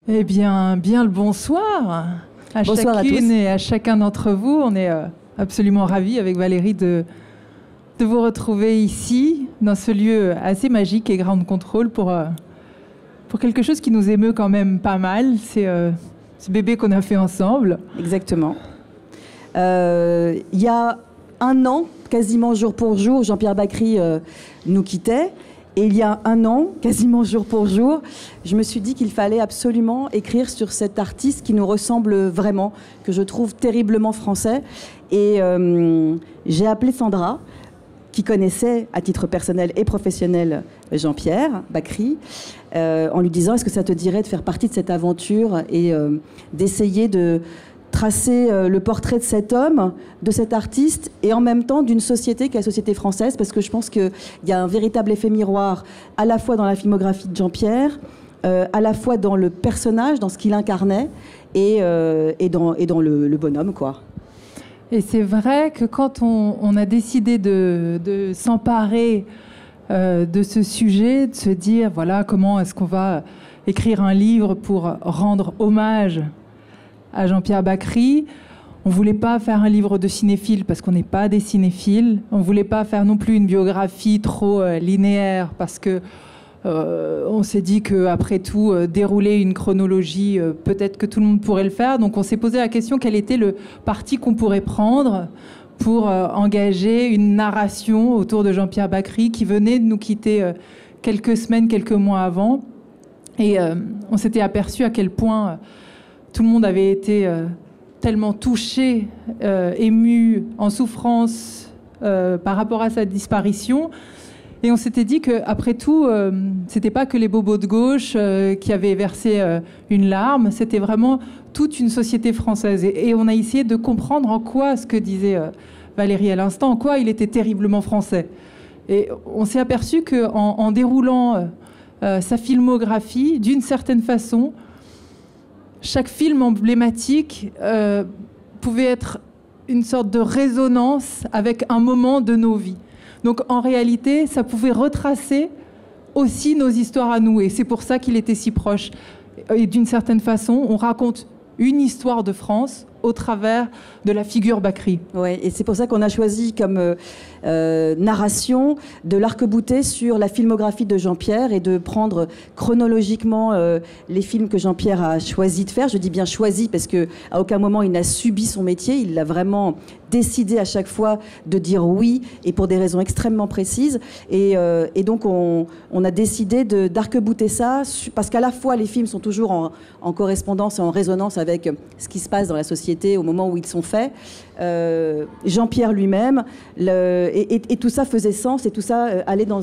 Eh bien, bien le bonsoir à Bonsoir chacune à tous. et à chacun d'entre vous. On est absolument ravis avec Valérie de vous retrouver ici, dans ce lieu assez magique et Ground Control pour quelque chose qui nous émeut quand même pas mal. C'est ce bébé qu'on a fait ensemble. Exactement. Il y a un an, quasiment jour pour jour, Jean-Pierre Bacry nous quittait. Et il y a un an, quasiment jour pour jour, je me suis dit qu'il fallait absolument écrire sur cet artiste qui nous ressemble vraiment, que je trouve terriblement français. Et j'ai appelé Sandra, qui connaissait à titre personnel et professionnel Jean-Pierre Bacry, en lui disant: est-ce que ça te dirait de faire partie de cette aventure et d'essayer de tracer le portrait de cet homme, de cet artiste, et en même temps d'une société qui est la société française, parce que je pense qu'il y a un véritable effet miroir à la fois dans la filmographie de Jean-Pierre, à la fois dans le personnage, dans ce qu'il incarnait, et dans le bonhomme, quoi. Et c'est vrai que quand on a décidé de s'emparer de ce sujet, de se dire, voilà, comment est-ce qu'on va écrire un livre pour rendre hommage à Jean-Pierre Bacry. On ne voulait pas faire un livre de cinéphile parce qu'on n'est pas des cinéphiles. On ne voulait pas faire non plus une biographie trop linéaire parce que on s'est dit qu'après tout, dérouler une chronologie, peut-être que tout le monde pourrait le faire. Donc on s'est posé la question quel était le parti qu'on pourrait prendre pour engager une narration autour de Jean-Pierre Bacry qui venait de nous quitter quelques semaines, quelques mois avant. Et on s'était aperçu à quel point tout le monde avait été tellement touché, ému, en souffrance par rapport à sa disparition. Et on s'était dit qu'après tout, c'était pas que les bobos de gauche qui avaient versé une larme, c'était vraiment toute une société française. Et on a essayé de comprendre en quoi, ce que disait Valérie à l'instant, en quoi il était terriblement français. Et on s'est aperçu qu'en déroulant sa filmographie, d'une certaine façon, chaque film emblématique pouvait être une sorte de résonance avec un moment de nos vies. Donc en réalité, ça pouvait retracer aussi nos histoires à nous. Et c'est pour ça qu'il était si proche. Et d'une certaine façon, on raconte une histoire de France au travers de la figure Bacry. Ouais, et c'est pour ça qu'on a choisi comme narration de l'arc-bouter sur la filmographie de Jean-Pierre et de prendre chronologiquement les films que Jean-Pierre a choisi de faire. Je dis bien choisi parce qu'à aucun moment il n'a subi son métier, il l'a vraiment décidé à chaque fois de dire oui, et pour des raisons extrêmement précises. Et donc on a décidé d'arc-bouter ça, parce qu'à la fois les films sont toujours en correspondance et en résonance avec ce qui se passe dans la société au moment où ils sont faits. Jean-Pierre lui-même, et tout ça faisait sens, et tout ça allait dans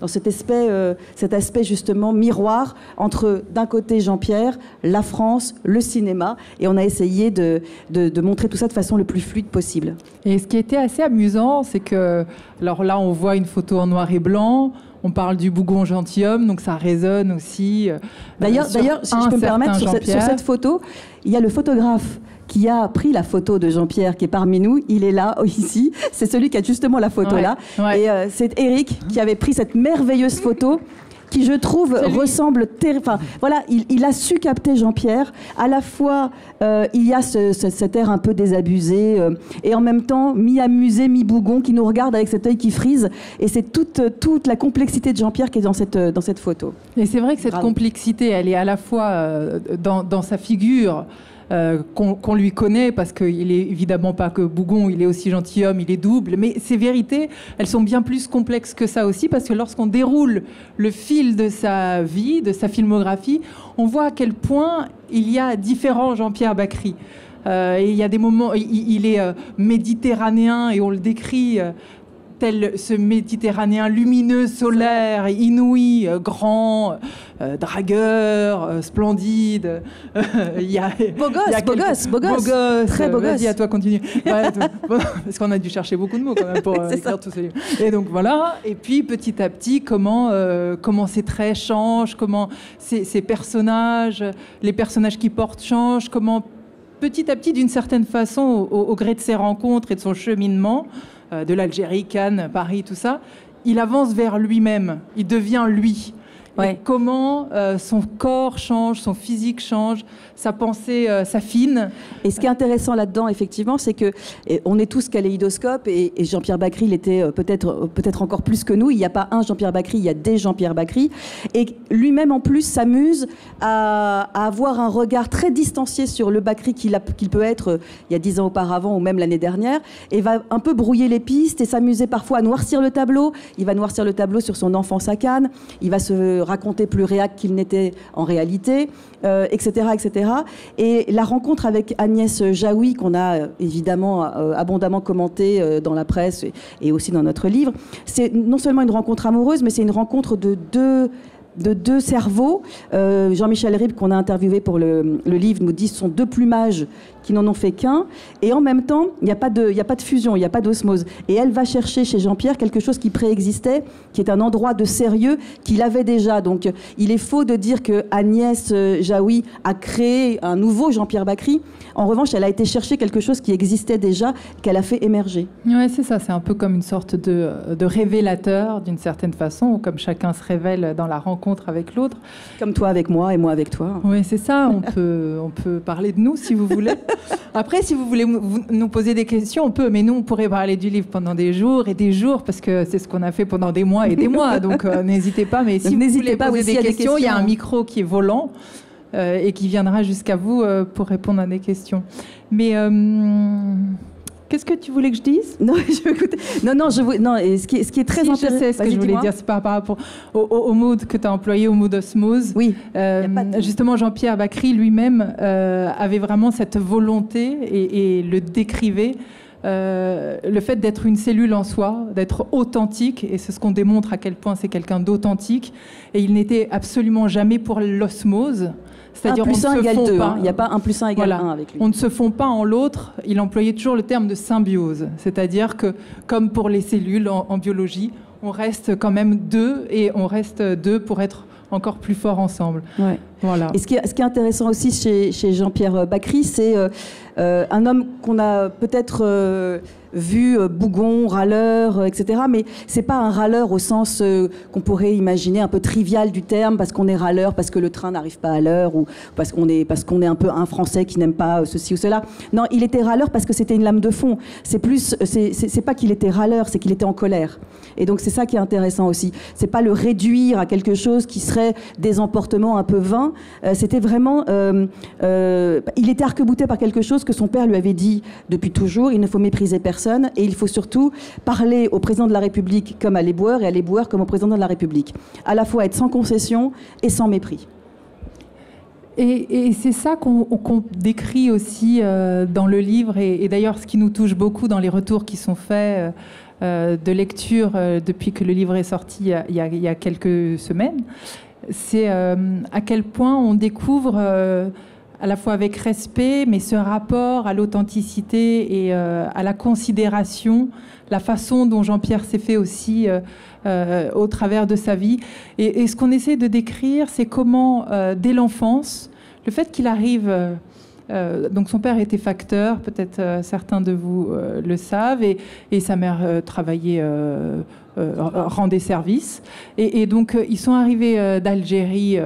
cet aspect justement miroir entre d'un côté Jean-Pierre, la France, le cinéma, et on a essayé de montrer tout ça de façon le plus fluide possible. Et ce qui était assez amusant, c'est que, alors là on voit une photo en noir et blanc, on parle du bougon gentilhomme, donc ça résonne aussi. D'ailleurs, si je peux me permettre, sur cette photo, il y a le photographe qui a pris la photo de Jean-Pierre, qui est parmi nous. Il est là, ici. C'est celui qui a justement la photo là. Ouais. Et c'est Eric qui avait pris cette merveilleuse photo qui, je trouve, ressemble... Enfin, voilà, il a su capter Jean-Pierre. À la fois, il y a cet air un peu désabusé, et en même temps, mi-amusé, mi-bougon, qui nous regarde avec cet œil qui frise. Et c'est toute la complexité de Jean-Pierre qui est dans cette photo. Et c'est vrai que cette complexité, elle est à la fois dans sa figure, qu'on lui connaît, parce qu'il est évidemment pas que bougon, il est aussi gentilhomme, il est double, mais ces vérités, elles sont bien plus complexes que ça aussi, parce que lorsqu'on déroule le fil de sa vie, de sa filmographie, on voit à quel point il y a différents Jean-Pierre Bacry. Et il y a des moments, il est méditerranéen, et on le décrit tel ce Méditerranéen lumineux, solaire, inouï, grand, dragueur, splendide. Beau gosse. Très beau gosse. Vas-y, à toi, continue. Ouais, parce qu'on a dû chercher beaucoup de mots quand même pour écrire tous ces livres. Et donc voilà. Et puis petit à petit, comment ces traits changent, comment ces personnages, les personnages qui portent changent, comment petit à petit, d'une certaine façon, au gré de ses rencontres et de son cheminement, de l'Algérie, Cannes, Paris, tout ça, il avance vers lui-même, il devient lui. Et comment son corps change, son physique change, sa pensée s'affine. Et ce qui est intéressant là-dedans, effectivement, c'est que on est tous kaléidoscopes, et Jean-Pierre Bacry l'était peut-être encore plus que nous. Il n'y a pas un Jean-Pierre Bacry, il y a des Jean-Pierre Bacry. Et lui-même, en plus, s'amuse à avoir un regard très distancié sur le Bacry qu'il peut être il y a 10 ans auparavant ou même l'année dernière, et va un peu brouiller les pistes et s'amuser parfois à noircir le tableau. Il va noircir le tableau sur son enfance à Cannes. Il va se raconter plus réac qu'il n'était en réalité, etc., etc. Et la rencontre avec Agnès Jaoui, qu'on a évidemment abondamment commentée dans la presse et aussi dans notre livre, c'est non seulement une rencontre amoureuse, mais c'est une rencontre de deux cerveaux. Jean-Michel Ribes, qu'on a interviewé pour le livre, nous dit que ce sont deux plumages qui n'en ont fait qu'un. Et en même temps, il n'y a pas de fusion, il n'y a pas d'osmose. Et elle va chercher chez Jean-Pierre quelque chose qui préexistait, qui est un endroit de sérieux qu'il avait déjà. Donc il est faux de dire que Agnès Jaoui a créé un nouveau Jean-Pierre Bacry. En revanche, elle a été chercher quelque chose qui existait déjà, qu'elle a fait émerger. Oui, c'est ça. C'est un peu comme une sorte de révélateur, d'une certaine façon, ou comme chacun se révèle dans la rencontre avec l'autre. Comme toi avec moi et moi avec toi. Oui, c'est ça. On peut parler de nous, si vous voulez. Après, si vous voulez nous poser des questions, on peut. Mais nous, on pourrait parler du livre pendant des jours et des jours, parce que c'est ce qu'on a fait pendant des mois et des mois. Donc, n'hésitez pas. Mais si vous voulez poser des questions, il y a un micro qui est volant. Et qui viendra jusqu'à vous pour répondre à des questions. Mais qu'est-ce que tu voulais que je dise ? Non, et ce qui est très intéressant. Je sais ce que je voulais dire, c'est par rapport au mot que tu as employé, au mot d'osmose. Oui. Justement, Jean-Pierre Bacry lui-même avait vraiment cette volonté et le décrivait. Le fait d'être une cellule en soi, d'être authentique, et c'est ce qu'on démontre à quel point c'est quelqu'un d'authentique, et il n'était absolument jamais pour l'osmose. C'est-à-dire 1 plus 1 égale 2. Il n'y a pas 1 plus 1 égale voilà. 1 avec lui. On ne se fond pas en l'autre. Il employait toujours le terme de symbiose. C'est-à-dire que, comme pour les cellules en biologie, on reste quand même deux, et on reste deux pour être encore plus forts ensemble. Ouais. Voilà. Et ce qui est intéressant aussi chez Jean-Pierre Bacry, c'est un homme qu'on a peut-être vu bougon, râleur, etc. Mais c'est pas un râleur au sens qu'on pourrait imaginer un peu trivial du terme, parce qu'on est râleur, parce que le train n'arrive pas à l'heure, ou parce qu'on est un peu un Français qui n'aime pas ceci ou cela. Non, il était râleur parce que c'était une lame de fond. C'est pas qu'il était râleur, c'est qu'il était en colère. Et donc c'est ça qui est intéressant aussi. C'est pas le réduire à quelque chose qui serait des emportements un peu vains. C'était vraiment... il était arc-bouté par quelque chose que son père lui avait dit depuis toujours. Il ne faut mépriser personne, et il faut surtout parler au président de la République comme à l'éboueur, et à l'éboueur comme au président de la République. À la fois être sans concession et sans mépris. Et c'est ça qu'on décrit aussi dans le livre, et d'ailleurs ce qui nous touche beaucoup dans les retours qui sont faits de lecture depuis que le livre est sorti il y a quelques semaines, c'est à quel point on découvre à la fois avec respect, mais ce rapport à l'authenticité et à la considération, la façon dont Jean-Pierre s'est fait aussi au travers de sa vie. Et ce qu'on essaie de décrire, c'est comment, dès l'enfance, le fait qu'il arrive... donc son père était facteur, peut-être certains de vous le savent, et sa mère travaillait, rendait service. Et donc ils sont arrivés d'Algérie,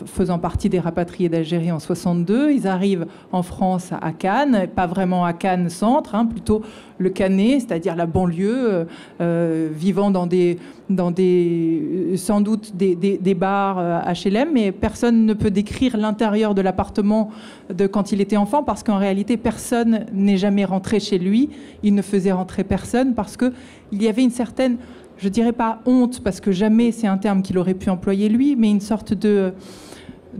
faisant partie des rapatriés d'Algérie en 62. Ils arrivent en France à Cannes, pas vraiment à Cannes centre, hein, plutôt le Canet, c'est-à-dire la banlieue, vivant dans des sans doute des bars HLM, mais personne ne peut décrire l'intérieur de l'appartement de quand il était enfant, parce qu'en réalité personne n'est jamais rentré chez lui. Il ne faisait rentrer personne parce que il y avait une certaine, je dirais pas honte, parce que jamais c'est un terme qu'il aurait pu employer lui, mais une sorte de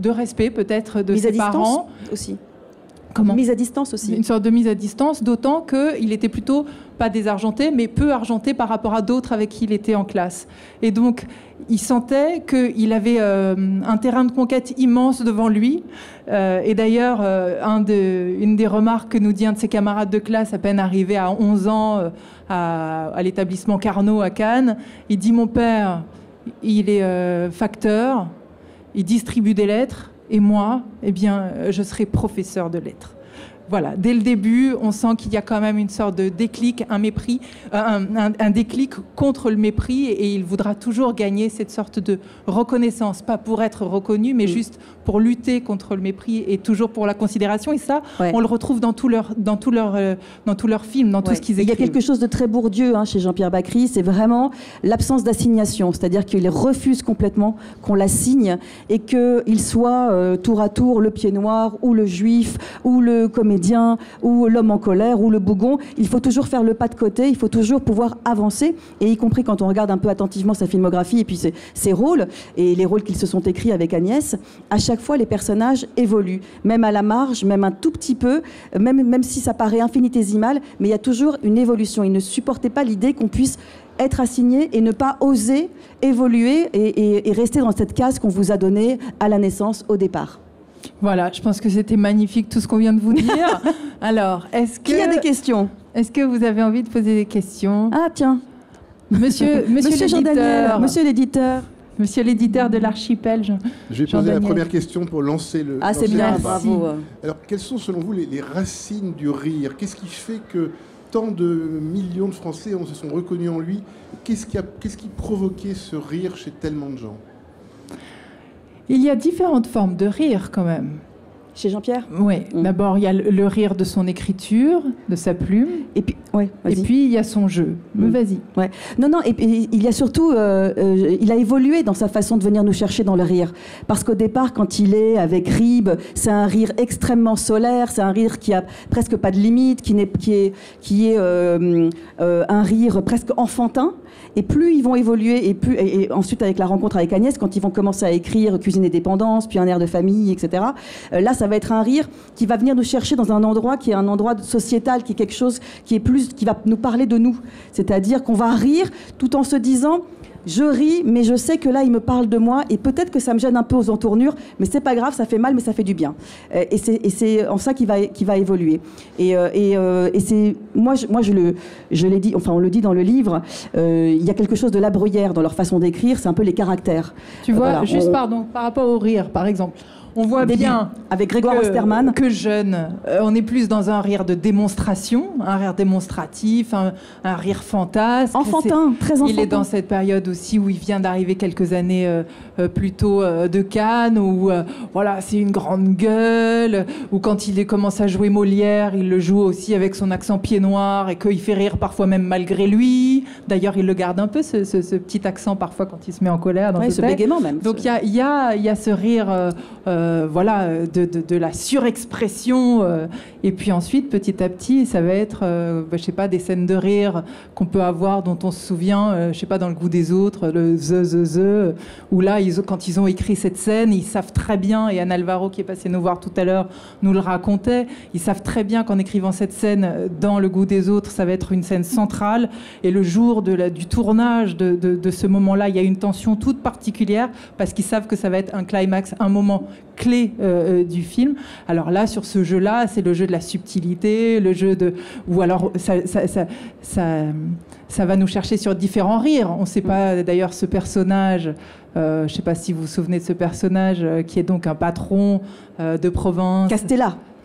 respect peut-être de ses parents aussi. Comment ? Mise à distance aussi. Une sorte de mise à distance, d'autant qu'il était plutôt, pas désargenté, mais peu argenté par rapport à d'autres avec qui il était en classe. Et donc, il sentait qu'il avait un terrain de conquête immense devant lui. Et d'ailleurs, une des remarques que nous dit un de ses camarades de classe, à peine arrivé à 11 ans à l'établissement Carnot à Cannes, il dit « Mon père, il est facteur, il distribue des lettres, et moi, eh bien, je serai professeur de lettres. » voilà, dès le début, on sent qu'il y a quand même une sorte de déclic, un mépris, un déclic contre le mépris, et il voudra toujours gagner cette sorte de reconnaissance, pas pour être reconnu, mais juste pour lutter contre le mépris et toujours pour la considération. Et ça, on le retrouve dans tous leurs films, dans tout ce qu'ils écrivent. Il y a quelque chose de très Bourdieu chez Jean-Pierre Bacry, c'est vraiment l'absence d'assignation, c'est-à-dire qu'il refuse complètement qu'on l'assigne et qu'il soit tour à tour le pied noir ou le juif ou le comédien ou l'homme en colère ou le bougon. Il faut toujours faire le pas de côté, il faut toujours pouvoir avancer, et y compris quand on regarde un peu attentivement sa filmographie et puis ses rôles et les rôles qu'ils se sont écrits avec Agnès, à chaque fois les personnages évoluent, même à la marge, même un tout petit peu, même si ça paraît infinitésimal, mais il y a toujours une évolution. Ils ne supportaient pas l'idée qu'on puisse être assigné et ne pas oser évoluer et rester dans cette case qu'on vous a donnée à la naissance, au départ. Voilà, je pense que c'était magnifique tout ce qu'on vient de vous dire. Alors, Qui a des questions? Est-ce que vous avez envie de poser des questions? Ah tiens, Monsieur Jean-Daniel, monsieur l'éditeur. Monsieur l'éditeur de l'archipel. Je vais poser la première question pour lancer le... Ah, c'est bien, bravo. Alors, quelles sont selon vous les racines du rire? Qu'est-ce qui fait que tant de millions de Français se sont reconnus en lui? Qu'est-ce qui provoquait ce rire chez tellement de gens? Il y a différentes formes de rire quand même. Chez Jean-Pierre? Oui. D'abord, il y a le rire de son écriture, de sa plume. Et puis, il y a son jeu. Vas-y. Ouais. Non, et puis, il y a surtout... il a évolué dans sa façon de venir nous chercher dans le rire. Parce qu'au départ, quand il est avec Rib, c'est un rire extrêmement solaire, c'est un rire qui a presque pas de limite, qui est un rire presque enfantin. Et plus ils vont évoluer, et ensuite avec la rencontre avec Agnès, quand ils vont commencer à écrire Cuisine et dépendance, puis Un air de famille, etc., là, ça va être un rire qui va venir nous chercher dans un endroit qui est un endroit sociétal, qui est quelque chose qui va nous parler de nous. C'est-à-dire qu'on va rire tout en se disant... Je ris, mais je sais que là, il me parle de moi, et peut-être que ça me gêne un peu aux entournures, mais c'est pas grave, ça fait mal, mais ça fait du bien. Et c'est en ça qu'il va évoluer. Et c'est moi, je l'ai dit, enfin, on le dit dans le livre. Il y a quelque chose de La Bruyère dans leur façon d'écrire. C'est un peu les caractères. Tu vois, voilà, pardon, par rapport au rire, par exemple. On voit bien avec Grégoire Osterman que jeune, on est plus dans un rire de démonstration, un rire démonstratif, un rire fantasque. Enfantin, très enfantin. Il est dans cette période aussi où il vient d'arriver quelques années plutôt de Cannes, où voilà, c'est une grande gueule, où quand il commence à jouer Molière, il le joue aussi avec son accent pied noir et qu'il fait rire parfois même malgré lui. D'ailleurs, il le garde un peu, ce petit accent parfois quand il se met en colère. Dans ce bégaiement même. Donc il y a ce rire... voilà, de la surexpression. Et puis ensuite, petit à petit, ça va être, je sais pas, des scènes de rire qu'on peut avoir, dont on se souvient, je sais pas, dans Le Goût des autres, le the, où là, quand ils ont écrit cette scène, ils savent très bien, et Anne Alvaro, qui est passée nous voir tout à l'heure, nous le racontait, ils savent très bien qu'en écrivant cette scène dans Le Goût des autres, ça va être une scène centrale. Et le jour du tournage de ce moment-là, il y a une tension toute particulière, parce qu'ils savent que ça va être un climax, un moment clé du film. Alors là, sur ce jeu-là, c'est le jeu de la subtilité, le jeu de... Ou alors, ça va nous chercher sur différents rires. On ne sait pas, d'ailleurs, ce personnage... je ne sais pas si vous vous souvenez de ce personnage, qui est donc un patron de province.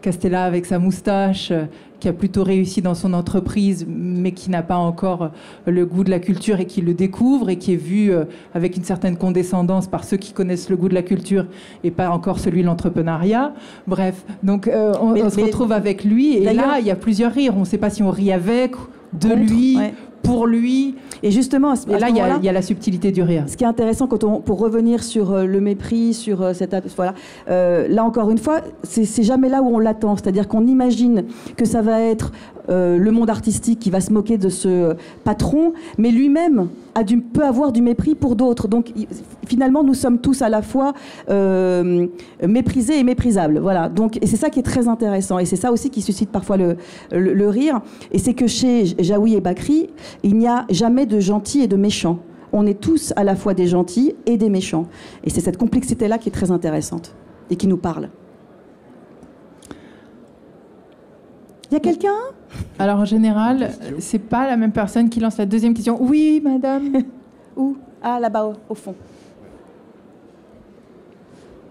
Castella avec sa moustache, qui a plutôt réussi dans son entreprise, mais qui n'a pas encore le goût de la culture et qui le découvre et qui est vu avec une certaine condescendance par ceux qui connaissent le goût de la culture et pas encore celui de l'entrepreneuriat. Bref, donc on se retrouve avec lui et là, il y a plusieurs rires. On ne sait pas si on rit avec, lui... Ouais. Pour lui. Et justement, et là, il y a la subtilité du rire. Ce qui est intéressant, pour revenir sur le mépris, sur cette... Voilà, là, encore une fois, c'est jamais là où on l'attend. C'est-à-dire qu'on imagine que ça va être le monde artistique qui va se moquer de ce patron, mais lui-même peut avoir du mépris pour d'autres. Donc, finalement, nous sommes tous à la fois méprisés et méprisables. Voilà. Donc, et c'est ça qui est très intéressant. Et c'est ça aussi qui suscite parfois le rire. Et c'est que chez Jaoui et Bacry, il n'y a jamais de gentils et de méchants. On est tous à la fois des gentils et des méchants. Et c'est cette complexité-là qui est très intéressante et qui nous parle. Il y a quelqu'un ? Alors, en général, c'est pas la même personne qui lance la deuxième question. Oui, madame. Où ? Ah, là-bas, au fond.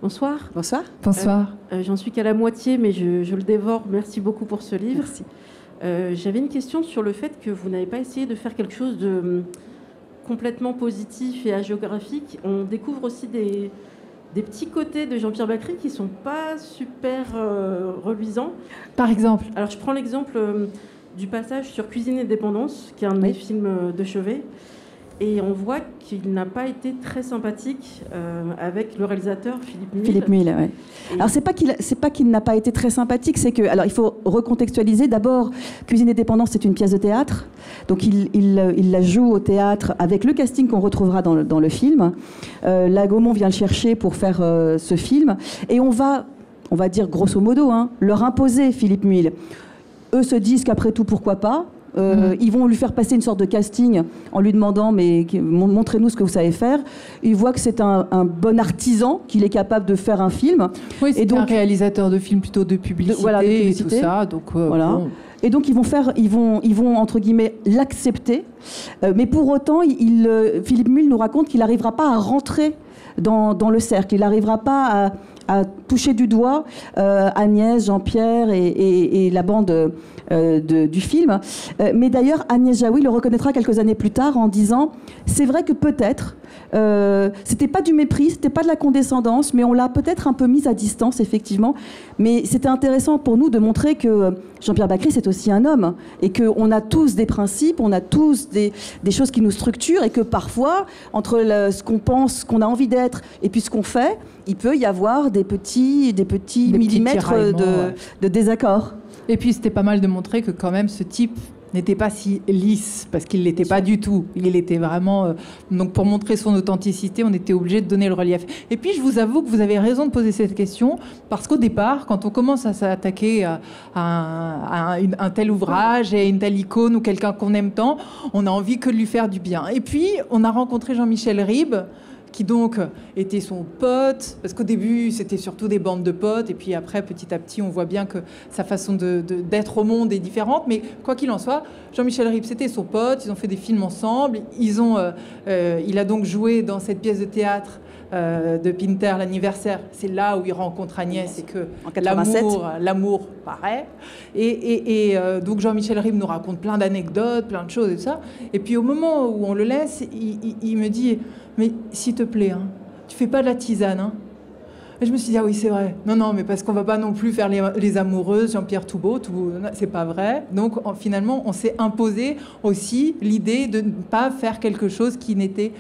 Bonsoir. Bonsoir. Bonsoir. J'en suis qu'à la moitié, mais je le dévore. Merci beaucoup pour ce livre. Merci. J'avais une question sur le fait que vous n'avez pas essayé de faire quelque chose de complètement positif et hagiographique. On découvre aussi des petits côtés de Jean-Pierre Bacry qui ne sont pas super reluisants. Par exemple. Alors, je prends l'exemple du passage sur Cuisine et Dépendance, qui est un de mes films de chevet. Et on voit qu'il n'a pas été très sympathique avec le réalisateur Philippe Muil. Philippe Muil, ouais. Alors c'est pas qu'il n'a pas été très sympathique, c'est que, alors il faut recontextualiser. D'abord, Cuisine et Dépendance, c'est une pièce de théâtre, donc il la joue au théâtre avec le casting qu'on retrouvera dans le film. La Gaumont vient le chercher pour faire ce film, et on va dire grosso modo, leur imposer Philippe Muil. Eux se disent qu'après tout, pourquoi pas. Ils vont lui faire passer une sorte de casting en lui demandant mais montrez-nous ce que vous savez faire. Il voit que c'est un bon artisan, qu'il est capable de faire un film. Oui, c'est un réalisateur de films plutôt de publicité, et tout ça. Donc, voilà. Bon. Et donc ils vont entre guillemets l'accepter. Mais pour autant, Philippe Muil nous raconte qu'il n'arrivera pas à rentrer dans le cercle. Il n'arrivera pas à toucher du doigt Agnès, Jean-Pierre et la bande du film. Mais d'ailleurs, Agnès Jaoui le reconnaîtra quelques années plus tard en disant « C'est vrai que peut-être, c'était pas du mépris, c'était pas de la condescendance, mais on l'a peut-être un peu mise à distance, effectivement. Mais c'était intéressant pour nous de montrer que Jean-Pierre Bacry, c'est aussi un homme, et qu'on a tous des principes, on a tous des choses qui nous structurent, et que parfois, entre ce qu'on pense, ce qu'on a envie d'être, et puis ce qu'on fait, il peut y avoir des petits millimètres de désaccord. Et puis c'était pas mal de montrer que quand même ce type n'était pas si lisse, parce qu'il l'était pas du tout. Il était vraiment... donc pour montrer son authenticité, on était obligé de donner le relief. Et puis je vous avoue que vous avez raison de poser cette question, parce qu'au départ, quand on commence à s'attaquer à un tel ouvrage et une telle icône ou quelqu'un qu'on aime tant, on a envie que de lui faire du bien. Et puis on a rencontré Jean-Michel Ribes, qui donc était son pote, parce qu'au début c'était surtout des bandes de potes, et puis après petit à petit on voit bien que sa façon d'être au monde est différente, mais quoi qu'il en soit, Jean-Michel Ribes c'était son pote, ils ont fait des films ensemble, il a donc joué dans cette pièce de théâtre de Pinter, l'anniversaire, c'est là où il rencontre Agnès et que l'amour paraît. Et donc Jean-Michel Ribes nous raconte plein d'anecdotes, plein de choses et tout ça. Et puis au moment où on le laisse, il me dit « Mais s'il te plaît, tu fais pas de la tisane, Et je me suis dit, ah oui, c'est vrai. Non, mais parce qu'on va pas non plus faire les amoureuses, Jean-Pierre Toubeau, c'est pas vrai. Donc, finalement, on s'est imposé aussi l'idée de ne pas faire quelque chose qui n'était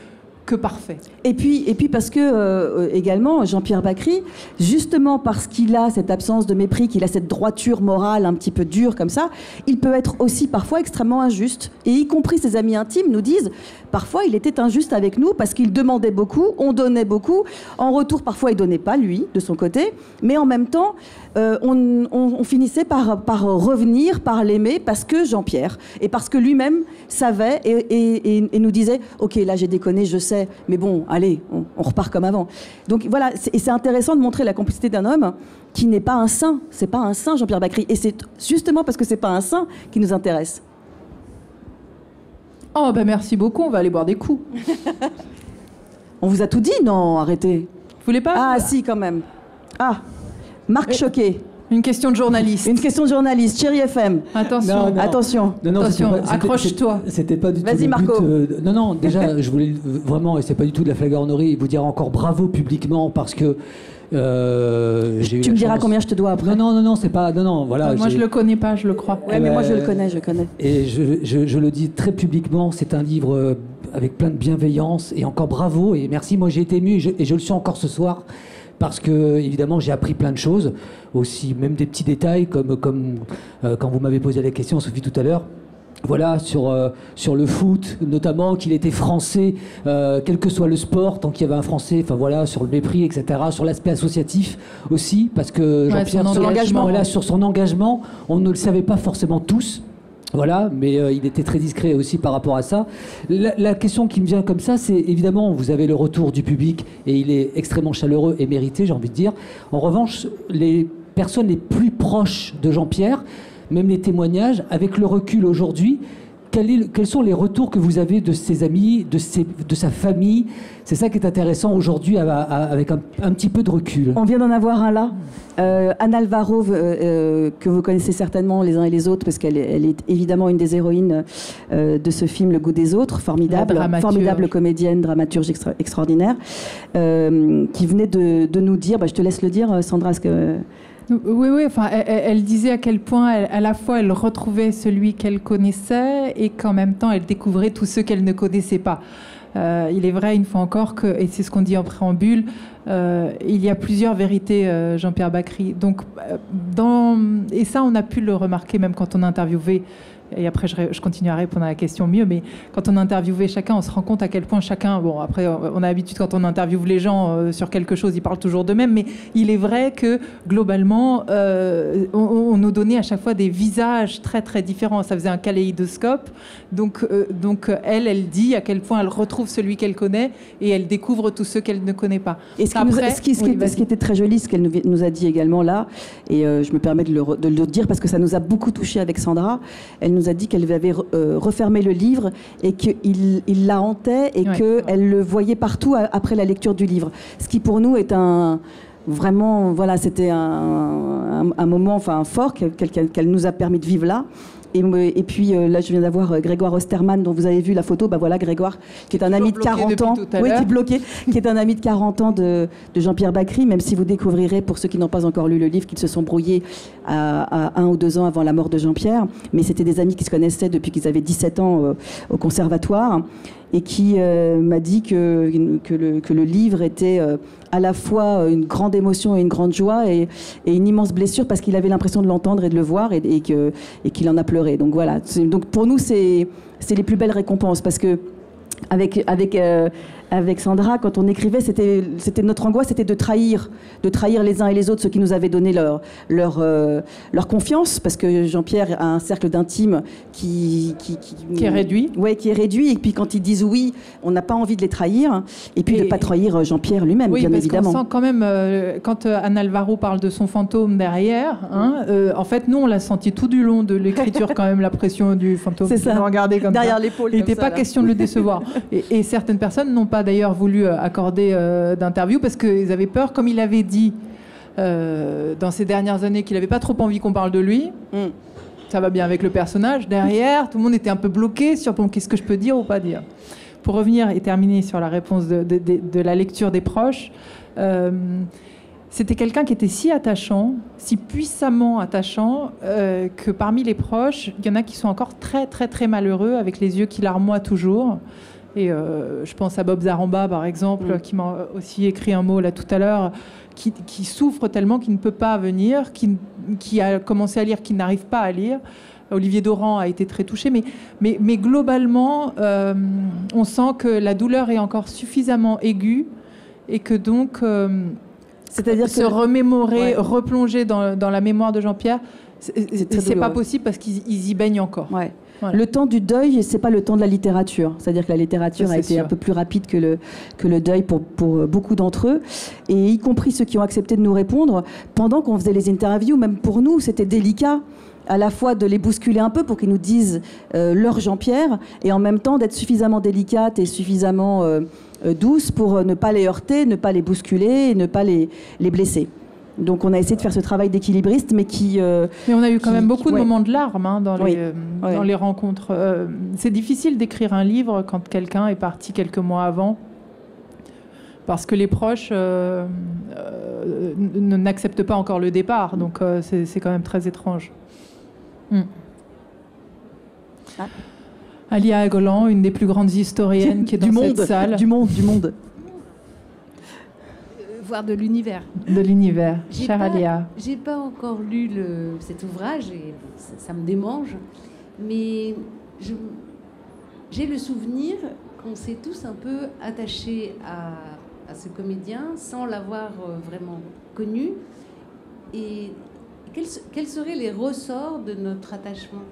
que parfait. Et puis parce que, également, Jean-Pierre Bacry, justement parce qu'il a cette absence de mépris, qu'il a cette droiture morale un petit peu dure comme ça, il peut être aussi parfois extrêmement injuste. Et y compris ses amis intimes nous disent, parfois il était injuste avec nous parce qu'il demandait beaucoup, on donnait beaucoup. En retour, parfois il donnait pas, lui, de son côté. Mais en même temps, on finissait par revenir, par l'aimer, parce que Jean-Pierre, et parce que lui-même savait et nous disait, ok, là j'ai déconné, je sais, mais bon, allez, on repart comme avant. Donc voilà, et c'est intéressant de montrer la complicité d'un homme qui n'est pas un saint. C'est pas un saint, Jean-Pierre Bacry, et c'est justement parce que c'est pas un saint qui nous intéresse. Oh ben merci beaucoup, on va aller boire des coups. On vous a tout dit? Non, arrêtez. Vous voulez pas? Ah si, quand même. Ah, Marc Choquet. Une question de journaliste. Une question de journaliste, Chérie FM. Attention. Non. Attention. Non, attention, accroche-toi. C'était pas du tout. Vas-y, le Marco. but. Non, déjà, je voulais vraiment, et c'est pas du tout de la flagornerie, vous dire encore bravo publiquement parce que. J'ai eu tu me diras combien je te dois après. Non, c'est pas. Non, voilà. Moi, je le connais pas, je le crois. Ouais, mais moi, je le connais. Et je le dis très publiquement, c'est un livre avec plein de bienveillance et encore bravo et merci. Moi, j'ai été ému et je le suis encore ce soir. Parce que, évidemment, j'ai appris plein de choses, aussi, même des petits détails, comme quand vous m'avez posé la question, Sophie, tout à l'heure. Voilà, sur le foot, notamment, qu'il était français, quel que soit le sport, tant qu'il y avait un français, enfin voilà, sur le mépris, etc., sur l'aspect associatif aussi, parce que Jean-Pierre, sur son engagement, on ne le savait pas forcément tous. Voilà, mais il était très discret aussi par rapport à ça. La question qui me vient comme ça, c'est évidemment, vous avez le retour du public et il est extrêmement chaleureux et mérité, j'ai envie de dire. En revanche, les personnes les plus proches de Jean-Pierre, même les témoignages, avec le recul aujourd'hui, quels sont les retours que vous avez de ses amis, de sa famille? C'est ça qui est intéressant aujourd'hui avec un petit peu de recul. On vient d'en avoir un là. Anne Alvaro, que vous connaissez certainement les uns et les autres, parce qu'elle est évidemment une des héroïnes de ce film Le goût des autres, formidable comédienne, dramaturge extraordinaire, qui venait de nous dire, je te laisse le dire Sandra, Oui, enfin, elle disait à quel point, à la fois, elle retrouvait celui qu'elle connaissait et qu'en même temps, elle découvrait tous ceux qu'elle ne connaissait pas. Il est vrai, une fois encore, et c'est ce qu'on dit en préambule, il y a plusieurs vérités, Jean-Pierre Bacry. Donc, et ça, on a pu le remarquer même quand on a interviewé. Et après, je continue à répondre à la question mieux, mais quand on a interviewé chacun, on se rend compte à quel point chacun... Bon, après, on a l'habitude, quand on interviewe les gens sur quelque chose, ils parlent toujours d'eux-mêmes, mais il est vrai que, globalement, on nous donnait à chaque fois des visages très, très différents. Ça faisait un kaléidoscope. Donc elle dit à quel point elle retrouve celui qu'elle connaît et elle découvre tous ceux qu'elle ne connaît pas. Et ce qui était très joli, ce qu'elle nous a dit également là, et je me permets de le dire parce que ça nous a beaucoup touché avec Sandra, elle nous a dit qu'elle avait refermé le livre et qu'il la hantait et qu'elle le voyait partout après la lecture du livre. Ce qui pour nous est vraiment, voilà, c'était un moment fort qu'elle nous a permis de vivre là. Et puis là, je viens d'avoir Grégoire Osterman, dont vous avez vu la photo. Voilà, Grégoire, qui est un ami de 40 ans. Oui, qui est bloqué, qui est un ami de 40 ans de Jean-Pierre Bacry, même si vous découvrirez, pour ceux qui n'ont pas encore lu le livre, qu'ils se sont brouillés à 1 ou 2 ans avant la mort de Jean-Pierre. Mais c'était des amis qui se connaissaient depuis qu'ils avaient 17 ans au conservatoire. Et qui m'a dit que le livre était à la fois une grande émotion et une grande joie et une immense blessure parce qu'il avait l'impression de l'entendre et de le voir et qu'il en a pleuré. Donc voilà. Donc pour nous, c'est les plus belles récompenses parce que avec Sandra, quand on écrivait, c'était notre angoisse, c'était de trahir les uns et les autres, ceux qui nous avaient donné leur confiance, parce que Jean-Pierre a un cercle d'intimes qui est réduit. Oui, qui est réduit. Et puis quand ils disent oui, on n'a pas envie de les trahir. Et puis de ne pas trahir Jean-Pierre lui-même, bien évidemment. Oui, parce qu'on sent quand même, quand Anne Alvaro parle de son fantôme derrière, en fait, nous, on l'a senti tout du long de l'écriture, quand même, la pression du fantôme. C'est ça. Regardez comme derrière l'épaule. Il n'était pas question de le décevoir. Et certaines personnes n'ont pas d'ailleurs voulu accorder d'interview parce qu'ils avaient peur, comme il avait dit dans ces dernières années, qu'il n'avait pas trop envie qu'on parle de lui. Ça va bien avec le personnage. Derrière, tout le monde était un peu bloqué sur bon, qu'est-ce que je peux dire ou pas dire. Pour revenir et terminer sur la réponse de la lecture des proches, c'était quelqu'un qui était si attachant, si puissamment attachant, que parmi les proches, il y en a qui sont encore très, très, très malheureux, avec les yeux qui larmoient toujours. Et je pense à Bob Zaramba, par exemple, qui m'a aussi écrit un mot là tout à l'heure, qui souffre tellement qu'il ne peut pas venir, qui a commencé à lire, qui n'arrive pas à lire. Olivier Doran a été très touché, mais globalement, on sent que la douleur est encore suffisamment aiguë et que donc, c'est-à-dire se remémorer, replonger dans la mémoire de Jean-Pierre, c'est pas possible parce qu'ils y baignent encore. Ouais. Voilà. Le temps du deuil, c'est pas le temps de la littérature. C'est-à-dire que la littérature a été un peu plus rapide que le deuil pour beaucoup d'entre eux, et y compris ceux qui ont accepté de nous répondre pendant qu'on faisait les interviews. Même pour nous, c'était délicat à la fois de les bousculer un peu pour qu'ils nous disent leur Jean-Pierre, et en même temps d'être suffisamment délicate et suffisamment douce pour ne pas les heurter, ne pas les bousculer, et ne pas les blesser. Donc on a essayé de faire ce travail d'équilibriste, mais Mais on a eu quand même beaucoup de moments de larmes dans les rencontres. C'est difficile d'écrire un livre quand quelqu'un est parti quelques mois avant, parce que les proches n'acceptent pas encore le départ. Donc c'est quand même très étrange. Alia Golan, une des plus grandes historiennes qui est dans cette salle. Du monde. Voire de l'univers. De l'univers, chère Alia. J'ai pas encore lu cet ouvrage et ça me démange, mais j'ai le souvenir qu'on s'est tous un peu attachés à ce comédien sans l'avoir vraiment connu. Et quels seraient les ressorts de notre attachement ?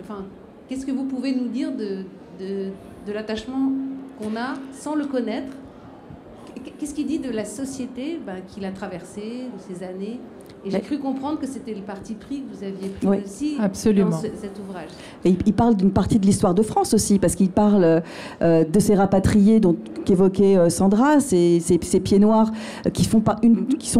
Enfin, qu'est-ce que vous pouvez nous dire de l'attachement qu'on a sans le connaître ? qu'est-ce qu'il dit de la société qu'il a traversée, de ces années? Et j'ai cru comprendre que c'était le parti pris que vous aviez pris aussi absolument. Dans cet ouvrage. Et il parle d'une partie de l'histoire de France aussi, parce qu'il parle de ces rapatriés qu'évoquait Sandra, ces pieds noirs qui sont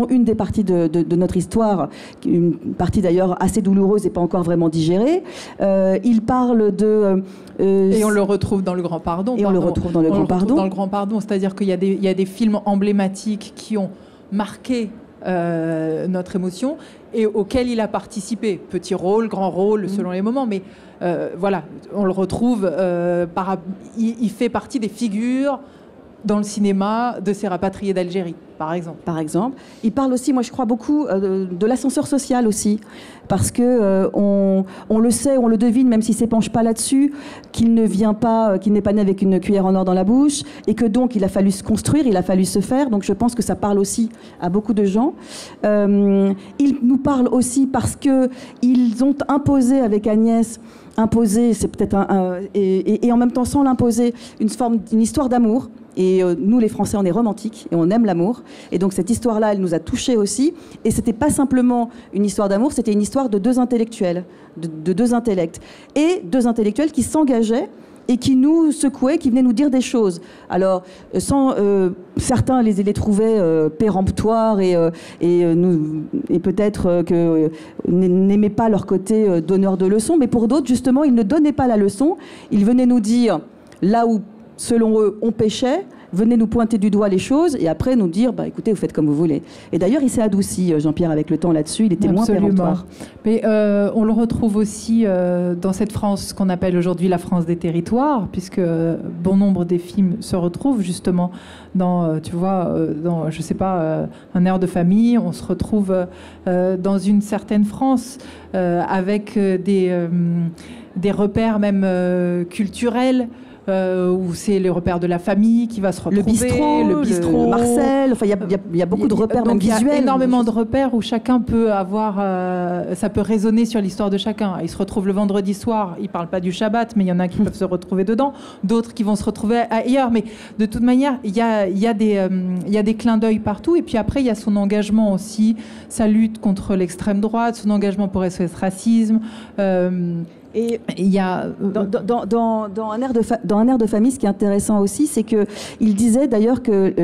une des parties de notre histoire, une partie d'ailleurs assez douloureuse et pas encore vraiment digérée. Il parle de... et on le retrouve dans Le Grand Pardon. Et on le retrouve dans Le Grand Pardon. Dans Le Grand Pardon, c'est-à-dire qu'il y a des films emblématiques qui ont marqué notre émotion et auquel il a participé. Petit rôle, grand rôle, selon les moments, mais voilà, on le retrouve, il fait partie des figures dans le cinéma de ces rapatriés d'Algérie, par exemple. Par exemple. Il parle aussi, moi je crois beaucoup, de l'ascenseur social aussi, parce que on le sait, on le devine, même s'il ne s'épanche pas là-dessus, qu'il n'est pas né avec une cuillère en or dans la bouche, et que donc il a fallu se construire, il a fallu se faire, donc je pense que ça parle aussi à beaucoup de gens. Il nous parle aussi parce qu'ils ont imposé avec Agnès, c'est peut-être et en même temps sans l'imposer, une histoire d'amour. Et nous, les Français, on est romantiques et on aime l'amour. Et donc cette histoire-là, elle nous a touchés aussi. Et c'était pas simplement une histoire d'amour, c'était une histoire de deux intellectuels, de deux intellects. Et deux intellectuels qui s'engageaient et qui nous secouaient, qui venaient nous dire des choses. Alors, certains les trouvaient péremptoires et peut-être que n'aimaient pas leur côté donneur de leçons, mais pour d'autres, justement, ils ne donnaient pas la leçon. Ils venaient nous dire là où, selon eux, on péchait, venez nous pointer du doigt les choses et après nous dire, écoutez, vous faites comme vous voulez. Et d'ailleurs, il s'est adouci, Jean-Pierre, avec le temps là-dessus, il était moins péremptoire. Mais on le retrouve aussi dans cette France qu'on appelle aujourd'hui la France des territoires, puisque bon nombre des films se retrouvent justement dans, tu vois, dans, je sais pas, un air de famille, on se retrouve dans une certaine France avec des repères même culturels, où c'est les repères de la famille qui va se retrouver. Le bistrot, Marcel, enfin il y a beaucoup de repères même visuels. Il y a énormément de repères où chacun peut avoir, ça peut résonner sur l'histoire de chacun. Ils se retrouvent le vendredi soir, ils parlent pas du Shabbat, mais il y en a qui peuvent se retrouver dedans, d'autres qui vont se retrouver ailleurs. Mais de toute manière, il y a des clins d'œil partout. Et puis après, il y a son engagement aussi, sa lutte contre l'extrême droite, son engagement pour SOS Racisme. Et il y a dans un air de famille, ce qui est intéressant aussi, c'est que il disait d'ailleurs que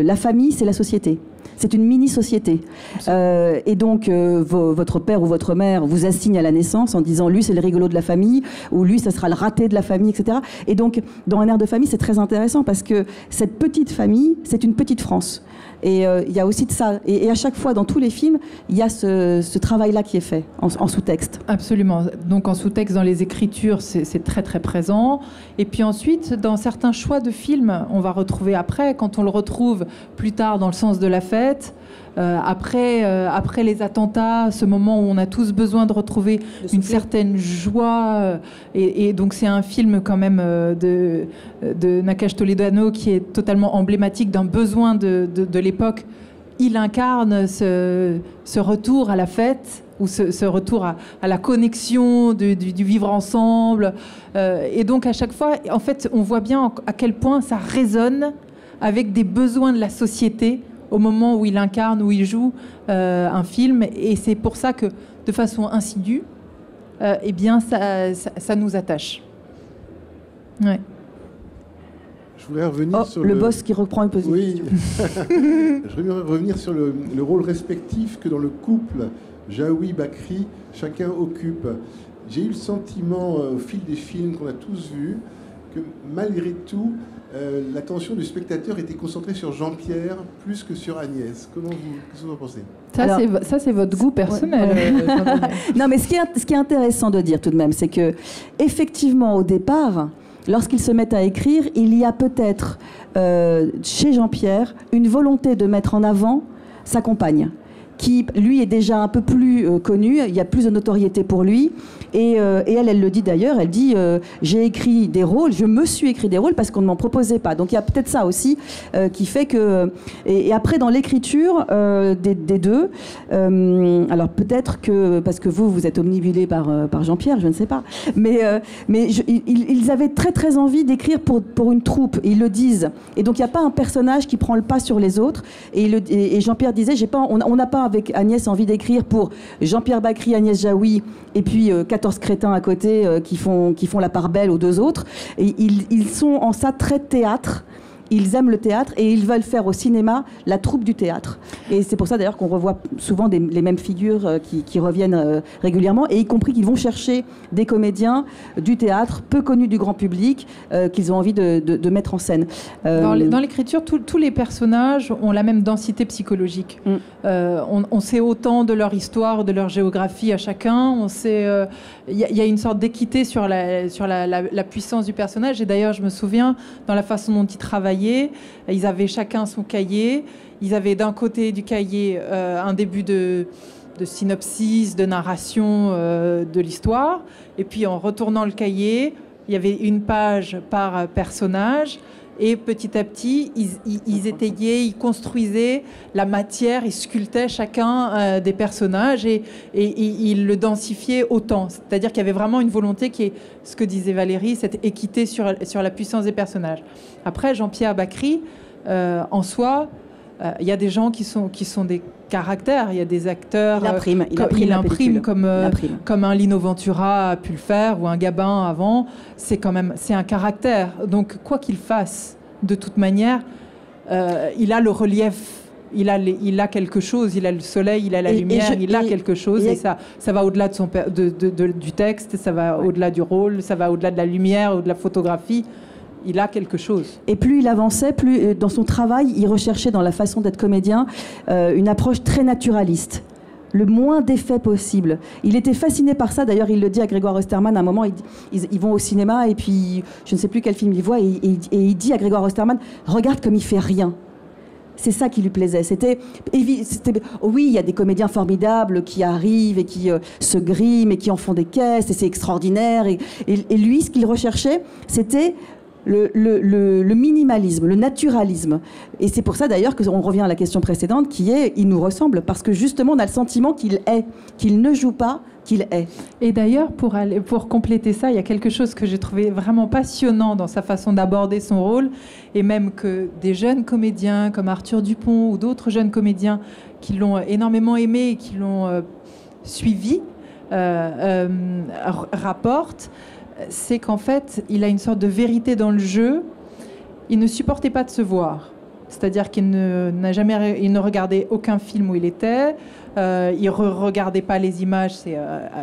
la famille, c'est la société. C'est une mini-société. Et donc, votre père ou votre mère vous assigne à la naissance en disant lui, c'est le rigolo de la famille, ou lui, ça sera le raté de la famille, etc. Et donc, dans un air de famille, c'est très intéressant parce que cette petite famille, c'est une petite France. Et il y a aussi de ça. Et à chaque fois, dans tous les films, il y a ce travail-là qui est fait en sous-texte. Absolument. Donc en sous-texte, dans les écritures, c'est très très présent. Et puis ensuite, dans certains choix de films, on va retrouver après, quand on le retrouve plus tard dans Le sens de la fête, après les attentats, ce moment où on a tous besoin de retrouver une certaine joie. Et donc c'est un film quand même de Nakash Toledano qui est totalement emblématique d'un besoin de l'époque. Il incarne ce retour à la fête ou ce retour à la connexion du vivre ensemble. Et donc à chaque fois, en fait, on voit bien à quel point ça résonne avec des besoins de la société au moment où il incarne, où il joue un film. Et c'est pour ça que, de façon insidue, eh bien, ça nous attache. Ouais. Je voudrais revenir sur le boss qui reprend une position. Oui. Je voudrais revenir sur le rôle respectif que dans le couple Jaoui Bakri, chacun occupe. J'ai eu le sentiment, au fil des films qu'on a tous vus, que malgré tout, l'attention du spectateur était concentrée sur Jean-Pierre plus que sur Agnès. Qu'est-ce que vous en pensez ? Ça, c'est votre goût personnel. Non, mais ce qui est intéressant de dire tout de même, c'est que effectivement, au départ, lorsqu'ils se mettent à écrire, il y a peut-être chez Jean-Pierre une volonté de mettre en avant sa compagne, qui, lui, est déjà un peu plus connu, il y a plus de notoriété pour lui. Et elle le dit d'ailleurs, elle dit j'ai écrit des rôles, je me suis écrit des rôles parce qu'on ne m'en proposait pas. Donc il y a peut-être ça aussi qui fait que... Et après, dans l'écriture des deux, alors peut-être que, parce que vous êtes omnibulé par Jean-Pierre, je ne sais pas, mais ils avaient très très envie d'écrire pour une troupe, et ils le disent. Et donc il n'y a pas un personnage qui prend le pas sur les autres. Et Jean-Pierre disait, on n'a pas avec Agnès envie d'écrire pour Jean-Pierre Bacri, Agnès Jaoui, et puis 14 crétins à côté qui font la part belle aux deux autres. Et ils sont en ça très théâtre. Ils aiment le théâtre et ils veulent faire au cinéma la troupe du théâtre. Et c'est pour ça d'ailleurs qu'on revoit souvent les mêmes figures qui reviennent régulièrement, et y compris qu'ils vont chercher des comédiens du théâtre peu connus du grand public qu'ils ont envie de mettre en scène. Dans l'écriture, tous les personnages ont la même densité psychologique. On sait autant de leur histoire, de leur géographie à chacun. On sait, il y a une sorte d'équité sur la puissance du personnage. Et d'ailleurs, je me souviens, dans la façon dont ils travaillaient, ils avaient chacun son cahier. Ils avaient d'un côté du cahier un début de synopsis, de narration de l'histoire. Et puis en retournant le cahier, il y avait une page par personnage. Et petit à petit, ils étayaient, ils construisaient la matière, ils sculptaient chacun des personnages et ils le densifiaient autant. C'est-à-dire qu'il y avait vraiment une volonté qui est, ce que disait Valérie, cette équité sur la puissance des personnages. Après, Jean-Pierre Bacri, en soi, il y a des gens qui sont des caractères, il y a des acteurs... Il imprime comme un Lino Ventura a pu le faire, ou un Gabin avant. C'est un caractère. Donc, quoi qu'il fasse, de toute manière, il a le relief, il a quelque chose, il a le soleil, il a la lumière, il a quelque chose, et ça va au-delà du texte, ça va au-delà du rôle, ça va au-delà de la lumière ou de la photographie. Il a quelque chose. Et plus il avançait, plus dans son travail, il recherchait dans la façon d'être comédien une approche très naturaliste, le moins d'effets possible. Il était fasciné par ça. D'ailleurs, il le dit à Grégoire Osterman. À un moment, ils vont au cinéma et puis je ne sais plus quel film il voit et il dit à Grégoire Osterman, regarde comme il fait rien. C'est ça qui lui plaisait. Oui, il y a des comédiens formidables qui arrivent et qui se griment et qui en font des caisses et c'est extraordinaire. Et lui, ce qu'il recherchait, c'était le minimalisme, le naturalisme. Et c'est pour ça d'ailleurs qu'on revient à la question précédente qui est, il nous ressemble parce que justement on a le sentiment qu'il ne joue pas, qu'il est. Et d'ailleurs, pour compléter ça, il y a quelque chose que j'ai trouvé vraiment passionnant dans sa façon d'aborder son rôle, et même que des jeunes comédiens comme Arthur Dupont ou d'autres jeunes comédiens qui l'ont énormément aimé et qui l'ont suivi rapportent, c'est qu'en fait, il a une sorte de vérité dans le jeu. Il ne supportait pas de se voir. C'est-à-dire qu'il il ne regardait aucun film où il était. Il ne regardait pas les images.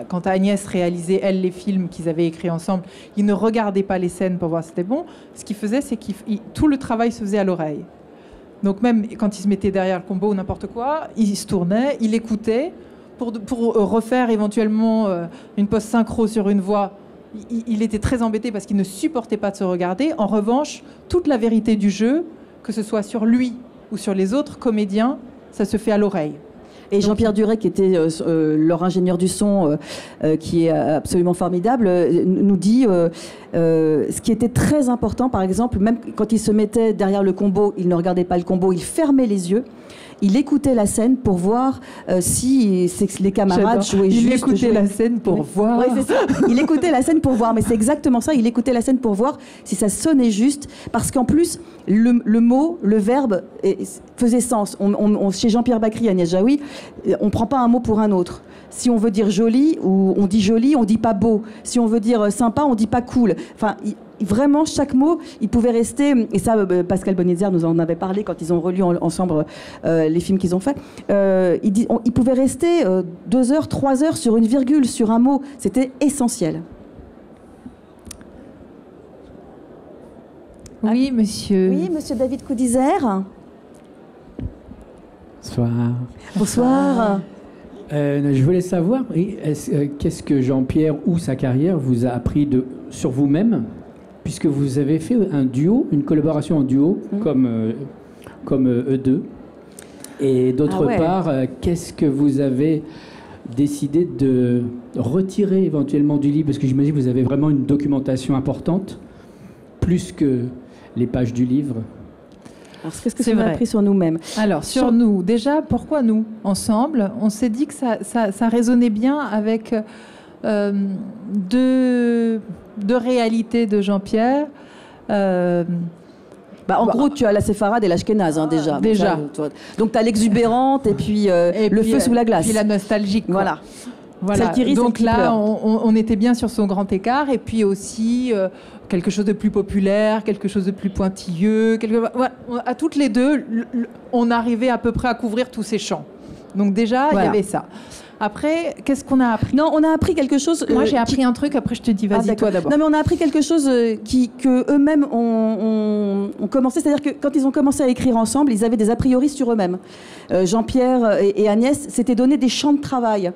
Quand Agnès réalisait, elle, les films qu'ils avaient écrits ensemble, il ne regardait pas les scènes pour voir si c'était bon. Ce qu'il faisait, c'est que tout le travail se faisait à l'oreille. Donc même quand il se mettait derrière le combo ou n'importe quoi, il se tournait, il écoutait pour refaire éventuellement une post-synchro sur une voix. Il était très embêté parce qu'il ne supportait pas de se regarder. En revanche, toute la vérité du jeu, que ce soit sur lui ou sur les autres comédiens, ça se fait à l'oreille. Et Jean-Pierre Duret, qui était leur ingénieur du son, qui est absolument formidable, nous dit ce qui était très important, par exemple, même quand il se mettait derrière le combo, il ne regardait pas le combo, il fermait les yeux. Il écoutait la scène pour voir si les camarades jouaient juste. Il écoutait la scène pour voir. Oui, c'est ça. Il écoutait la scène pour voir, mais c'est exactement ça. Il écoutait la scène pour voir si ça sonnait juste, parce qu'en plus, le mot, le verbe faisait sens. Chez Jean-Pierre Bacri et Agnès Jaoui, on ne prend pas un mot pour un autre. Si on veut dire joli, on dit pas beau. Si on veut dire sympa, on dit pas cool. Enfin, vraiment, chaque mot, il pouvait rester, et ça, Pascal Bonitzer nous en avait parlé quand ils ont relu ensemble les films qu'ils ont faits, il pouvait rester 2 heures, 3 heures sur une virgule, sur un mot. C'était essentiel. Oui, monsieur. Oui, monsieur David Coudizer. Bonsoir. Bonsoir. Je voulais savoir, qu'est-ce que Jean-Pierre ou sa carrière vous a appris sur vous-même, puisque vous avez fait un duo, une collaboration en duo, comme eux deux. Et d'autre Ah ouais. part, qu'est-ce que vous avez décidé de retirer éventuellement du livre? Parce que j'imagine que vous avez vraiment une documentation importante, plus que les pages du livre. Alors, qu'est-ce que C'est ça a vrai. appris sur nous-mêmes? Alors, sur nous, déjà, pourquoi nous, ensemble? On s'est dit que ça résonnait bien avec deux réalités de Jean-Pierre. En gros, tu as la séfarade et l'ashkénaze, hein, déjà. Déjà. Tu vois. Donc, tu as l'exubérante et puis le feu sous la glace. Puis la nostalgique. quoi. Voilà. Voilà. Celle qui rit, Donc celle qui là, pleure. on était bien sur son grand écart, et puis aussi quelque chose de plus populaire, quelque chose de plus pointilleux. Voilà. À toutes les deux, on arrivait à peu près à couvrir tous ces champs. Donc déjà, il y Voilà. avait ça. Après, qu'est-ce qu'on a appris? Non, on a appris quelque chose. Moi, j'ai appris un truc, après je te dis, vas-y, d'accord. toi d'abord. Non, mais on a appris quelque chose que eux-mêmes ont commencé. C'est-à-dire que quand ils ont commencé à écrire ensemble, ils avaient des a priori sur eux-mêmes. Jean-Pierre et Agnès s'étaient donné des champs de travail.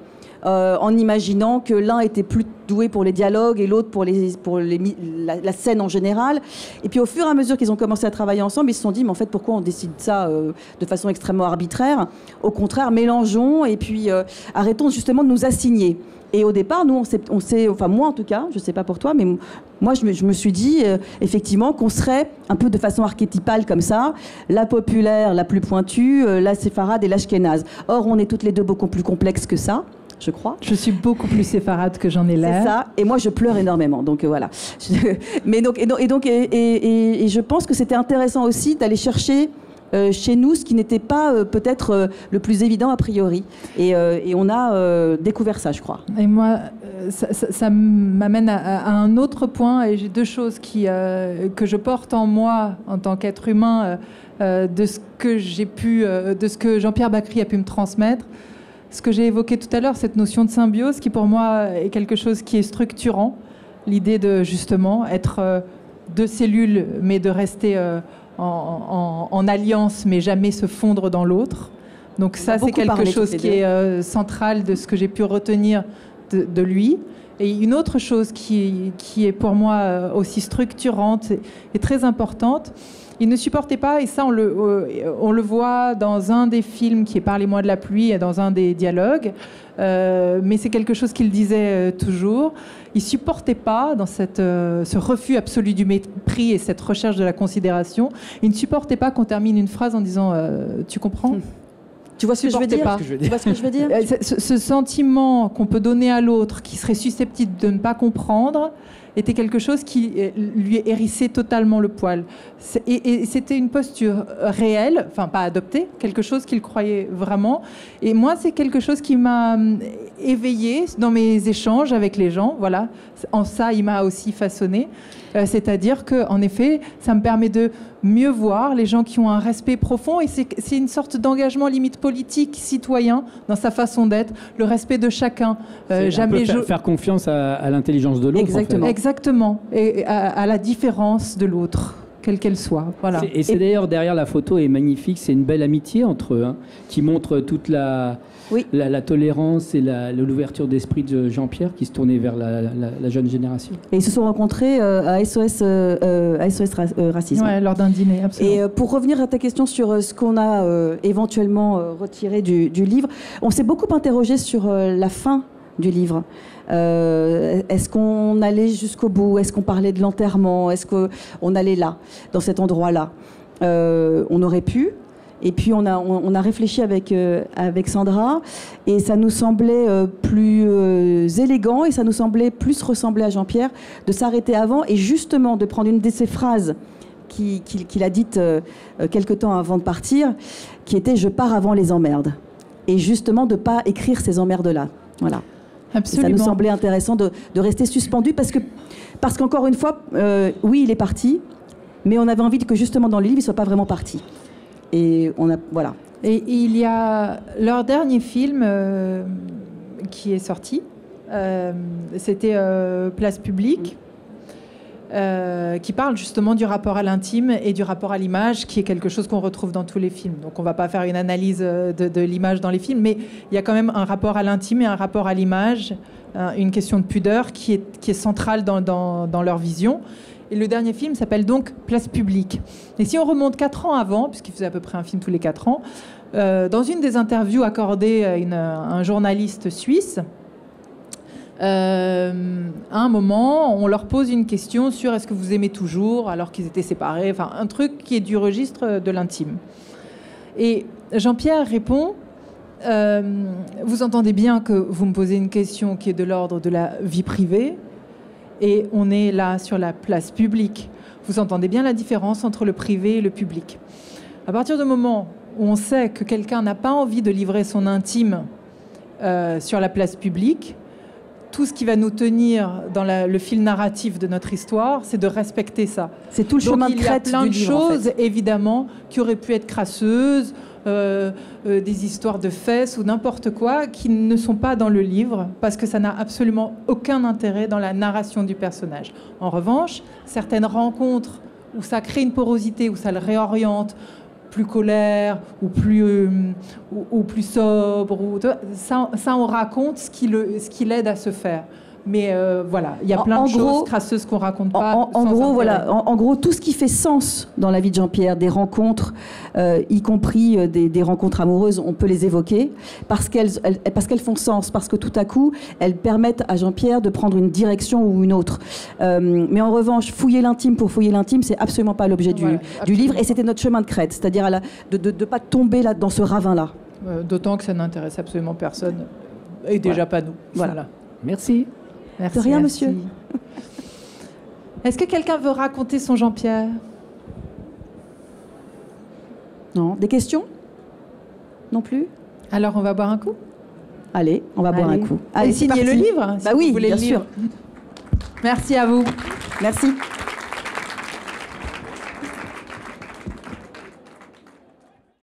En imaginant que l'un était plus doué pour les dialogues et l'autre pour la scène en général. Et puis au fur et à mesure qu'ils ont commencé à travailler ensemble, ils se sont dit, mais en fait, pourquoi on décide ça de façon extrêmement arbitraire? Au contraire, mélangeons et puis arrêtons justement de nous assigner. Et au départ, nous, on s'est, enfin moi en tout cas, je ne sais pas pour toi, mais moi je me suis dit effectivement qu'on serait un peu de façon archétypale comme ça, la populaire, la plus pointue, la séfarade et l'ashkénaze. Or, on est toutes les deux beaucoup plus complexes que ça. Je crois. Je suis beaucoup plus séfarade que j'en ai l'air. C'est ça. Et moi, je pleure énormément. Donc voilà. Mais et je pense que c'était intéressant aussi d'aller chercher chez nous ce qui n'était pas peut-être le plus évident a priori. Et on a découvert ça, je crois. Et moi, ça m'amène à un autre point, et j'ai deux choses que je porte en moi en tant qu'être humain de ce que Jean-Pierre Bacri a pu me transmettre. Ce que j'ai évoqué tout à l'heure, cette notion de symbiose qui pour moi est quelque chose qui est structurant. L'idée de justement être deux cellules, mais de rester en alliance, mais jamais se fondre dans l'autre. Donc ça, c'est quelque chose qui est central de ce que j'ai pu retenir de lui. Et une autre chose qui est pour moi aussi structurante et très importante, il ne supportait pas, et ça on le voit dans un des films qui est Parlez-moi de la pluie, et dans un des dialogues, mais c'est quelque chose qu'il disait toujours, il ne supportait pas dans ce refus absolu du mépris et cette recherche de la considération, il ne supportait pas qu'on termine une phrase en disant tu comprends ? Tu vois ce que je veux dire? Tu vois ce que je veux dire? Ce sentiment qu'on peut donner à l'autre qui serait susceptible de ne pas comprendre était quelque chose qui lui hérissait totalement le poil. Et c'était une posture réelle, enfin pas adoptée, quelque chose qu'il croyait vraiment. Et moi, c'est quelque chose qui m'a éveillée dans mes échanges avec les gens. Voilà, en ça, il m'a aussi façonné. C'est-à-dire qu'en effet, ça me permet de mieux voir les gens qui ont un respect profond, et c'est une sorte d'engagement limite politique, citoyen, dans sa façon d'être, le respect de chacun. Jamais faire confiance à l'intelligence de l'autre. Exactement. En fait. Exactement, et à la différence de l'autre, quelle qu'elle soit. Voilà. Et c'est d'ailleurs, derrière la photo est magnifique, c'est une belle amitié entre eux, hein, qui montre toute la tolérance et l'ouverture d'esprit de Jean-Pierre qui se tournait vers la jeune génération. Et ils se sont rencontrés à SOS Racisme. Ouais, lors d'un dîner, absolument. Et pour revenir à ta question sur ce qu'on a éventuellement retiré du livre, on s'est beaucoup interrogé sur la fin du livre. Est-ce qu'on allait jusqu'au bout? Est-ce qu'on parlait de l'enterrement? Est-ce qu'on allait là, dans cet endroit-là? On aurait pu. Et puis on a réfléchi avec Sandra, et ça nous semblait plus élégant, et ça nous semblait plus ressembler à Jean-Pierre de s'arrêter avant, et justement de prendre une de ses phrases qu'il a dites quelque temps avant de partir, qui était « Je pars avant les emmerdes ». Et justement de ne pas écrire ces emmerdes-là. Voilà. Absolument. Et ça nous semblait intéressant de rester suspendu, parce qu'encore une fois, oui, il est parti, mais on avait envie que justement dans le livre, il ne soit pas vraiment parti. Et voilà. Et il y a leur dernier film qui est sorti, c'était Place publique, qui parle justement du rapport à l'intime et du rapport à l'image, qui est quelque chose qu'on retrouve dans tous les films. Donc on ne va pas faire une analyse de l'image dans les films, mais il y a quand même un rapport à l'intime et un rapport à l'image, une question de pudeur qui est centrale dans leur vision. Et le dernier film s'appelle donc Place publique. Et si on remonte 4 ans avant, puisqu'il faisait à peu près un film tous les 4 ans, Dans une des interviews accordées à un journaliste suisse, à un moment, on leur pose une question sur est-ce que vous aimez toujours alors qu'ils étaient séparés, enfin un truc qui est du registre de l'intime. Et Jean-Pierre répond vous entendez bien que vous me posez une question qui est de l'ordre de la vie privée et on est là sur la place publique. Vous entendez bien la différence entre le privé et le public. À partir du moment où on sait que quelqu'un n'a pas envie de livrer son intime sur la place publique, tout ce qui va nous tenir dans le fil narratif de notre histoire, c'est de respecter ça. C'est tout le chemin de crête du livre. Il y a plein de choses, en fait. évidemment, qui auraient pu être crasseuses, des histoires de fesses ou n'importe quoi, qui ne sont pas dans le livre, parce que ça n'a absolument aucun intérêt dans la narration du personnage. En revanche, certaines rencontres où ça crée une porosité, où ça le réoriente, plus colère ou plus sobre, ça on raconte ce qui l'aide à se faire. Mais voilà, il y a plein de choses crasseuses qu'on raconte pas. En gros, tout ce qui fait sens dans la vie de Jean-Pierre, des rencontres, y compris des rencontres amoureuses, on peut les évoquer parce qu'elles font sens, parce que tout à coup, elles permettent à Jean-Pierre de prendre une direction ou une autre. Mais en revanche, fouiller l'intime pour fouiller l'intime, c'est absolument pas l'objet du livre, et c'était notre chemin de crête, c'est-à-dire de ne pas tomber là, dans ce ravin-là. D'autant que ça n'intéresse absolument personne, et déjà pas nous. Voilà. Merci. Merci. De rien, monsieur. Est-ce que quelqu'un veut raconter son Jean-Pierre? Non. Des questions? Non plus? Alors, on va boire un coup? Allez, on va boire un coup. Allez, signez le livre, si bah oui, vous voulez bien le lire. sûr. Merci à vous. Merci.